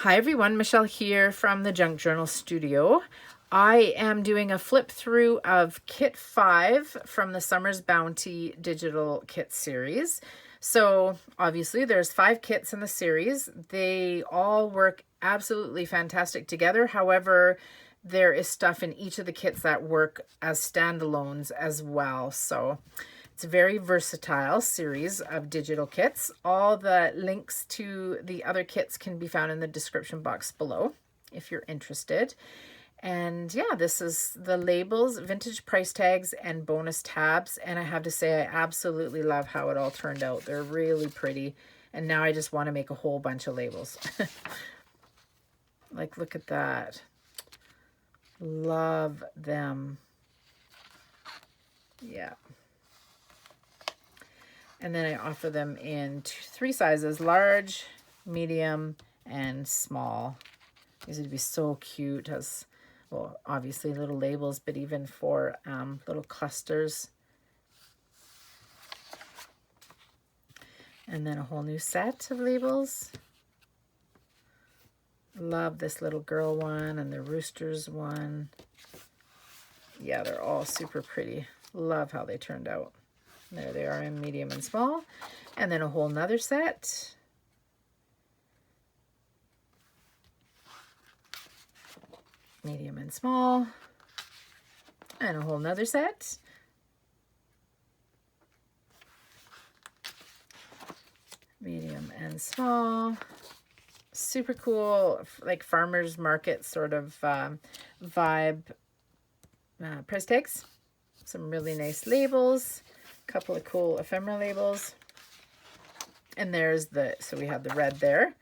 Hi everyone, Michelle here from the Junk Journal Studio. I am doing a flip through of Kit 5 from the Summer's Bounty digital kit series. So obviously there's 5 kits in the series. They all work absolutely fantastic together. However, there is stuff in each of the kits that work as standalones as well. So it's a very versatile series of digital kits. All the links to the other kits can be found in the description box below if you're interested. And yeah, this is the labels, vintage price tags, and bonus tabs. And I have to say, I absolutely love how it all turned out. They're really pretty. And now I just want to make a whole bunch of labels. Like, look at that. Love them. Yeah. And then I offer them in 3 sizes, large, medium, and small. These would be so cute as, well, obviously little labels, but even for little clusters. And then a whole new set of labels. Love this little girl one and the roosters one. Yeah, they're all super pretty. Love how they turned out. There they are in medium and small. And then a whole nother set. Medium and small. And a whole nother set. Medium and small. Super cool, like farmer's market sort of vibe price tags. Some really nice labels. Couple of cool ephemera labels. And there's the, so we have the red there,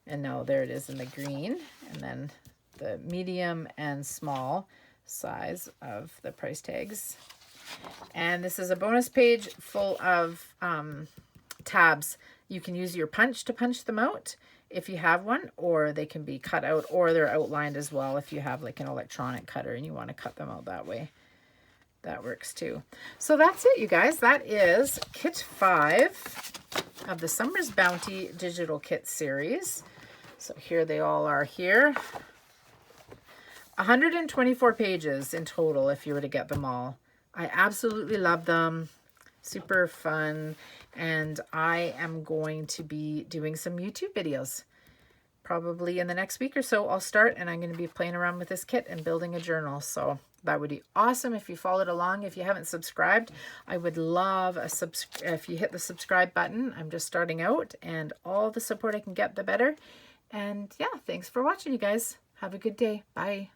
and now there it is in the green, and then the medium and small size of the price tags. And this is a bonus page full of tabs. You can use your punch to punch them out if you have one, or they can be cut out, or they're outlined as well if you have like an electronic cutter and you want to cut them out that way. That works too. So that's it, you guys. That is Kit 5 of the Summer's Bounty digital kit series. So here they all are here. 124 pages in total if you were to get them all. I absolutely love them. Super fun. And I am going to be doing some YouTube videos. Probably in the next week or so I'll start, and I'm going to be playing around with this kit and building a journal. So that would be awesome if you followed along. If you haven't subscribed, I would love if you hit the subscribe button. I'm just starting out, and all the support I can get, the better. And yeah, thanks for watching, you guys. Have a good day. Bye.